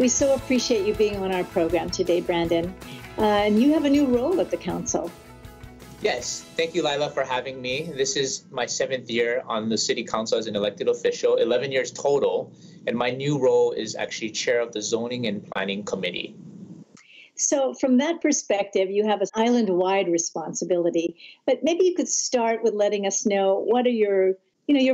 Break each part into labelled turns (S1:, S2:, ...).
S1: We so appreciate you being on our program today, Brandon. And you have a new role at the council.
S2: Yes, thank you, Lila, for having me. This is my 7th year on the City Council as an elected official, 11 years total, and my new role is actually chair of the Zoning and Planning Committee.
S1: So from that perspective, you have an island-wide responsibility, but maybe you could start with letting us know what are your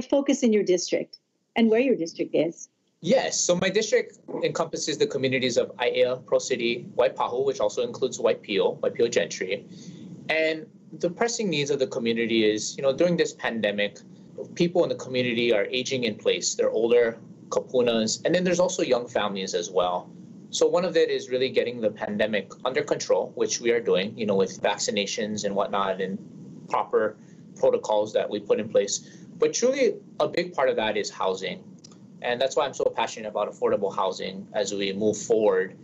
S1: focus in your district and where your district is.
S2: Yes, so my district encompasses the communities of Aiea, Pro City, Waipahu, which also includes Waipio Gentry. And the pressing needs of the community is, during this pandemic, people in the community are aging in place. They're older, kapunas, and then there's also young families as well. So one of it is really getting the pandemic under control, which we are doing, with vaccinations and whatnot and proper protocols that we put in place. But truly, a big part of that is housing. And that's why I'm so passionate about affordable housing as we move forward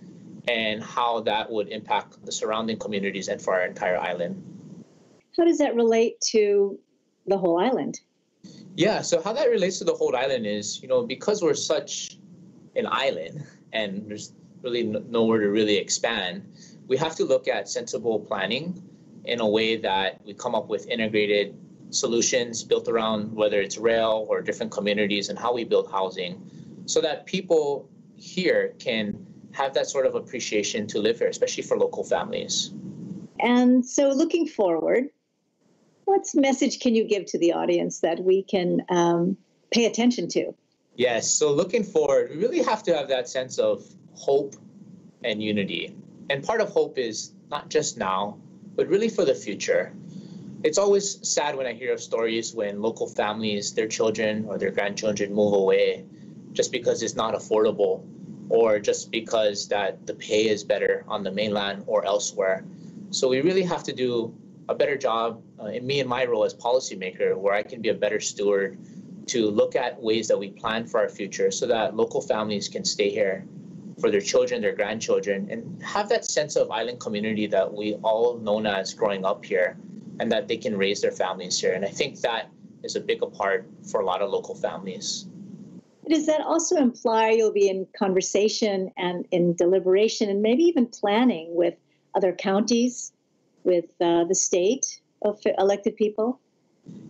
S2: and how that would impact the surrounding communities and for our entire island.
S1: How does that relate to the whole island?
S2: Yeah, so how that relates to the whole island is, because we're such an island and there's really nowhere to really expand, we have to look at sensible planning in a way that we come up with integrated solutions built around whether it's rail or different communities and how we build housing so that people here can have that sort of appreciation to live here, especially for local families.
S1: And so looking forward, what message can you give to the audience that we can pay attention to?
S2: Yes, so looking forward, we really have to have that sense of hope and unity. And part of hope is not just now, but really for the future. It's always sad when I hear of stories when local families, their children or their grandchildren move away just because it's not affordable or just because that the pay is better on the mainland or elsewhere. So we really have to do a better job in me and my role as policymaker where I can be a better steward to look at ways that we plan for our future so that local families can stay here for their children, their grandchildren, and have that sense of island community that we all known as growing up here, and that they can raise their families here. And I think that is a big part for a lot of local families.
S1: Does that also imply you'll be in conversation and in deliberation and maybe even planning with other counties, with the state of elected people?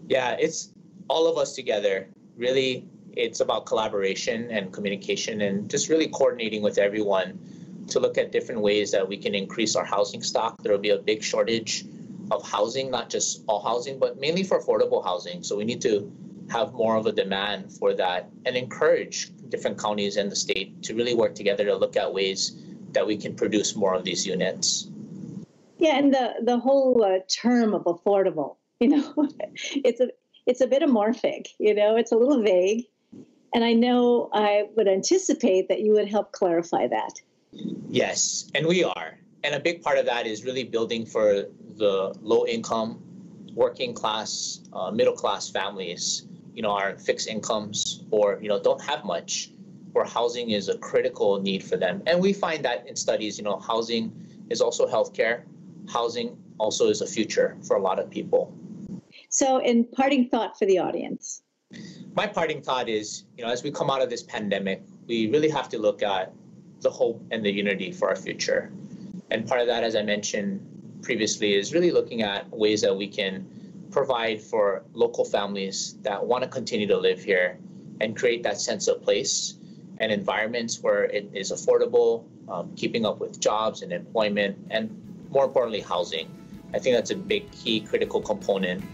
S2: Yeah, it's all of us together. Really, it's about collaboration and communication and just really coordinating with everyone to look at different ways that we can increase our housing stock. There will be a big shortage of housing, not just all housing, but mainly for affordable housing. So we need to have more of a demand for that and encourage different counties and the state to really work together to look at ways that we can produce more of these units.
S1: Yeah, and the whole term of affordable, it's a bit amorphic, it's a little vague. And I know I would anticipate that you would help clarify that.
S2: Yes, and we are. And a big part of that is really building for the low income, working class, middle class families, are fixed incomes or, don't have much, where housing is a critical need for them. And we find that in studies, housing is also healthcare. Housing also is a future for a lot of people.
S1: So in parting thought for the audience.
S2: My parting thought is, as we come out of this pandemic, we really have to look at the hope and the unity for our future. And part of that, as I mentioned previously, is really looking at ways that we can provide for local families that want to continue to live here and create that sense of place and environments where it is affordable, keeping up with jobs and employment, and more importantly, housing. I think that's a big key critical component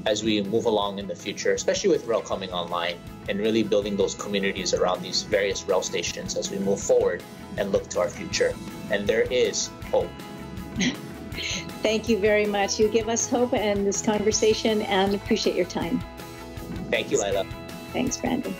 S2: as we move along in the future, especially with rail coming online and really building those communities around these various rail stations as we move forward and look to our future. And there is hope.
S1: Thank you very much. You give us hope in this conversation and appreciate your time.
S2: Thank you, Lila.
S1: Thanks, Brandon.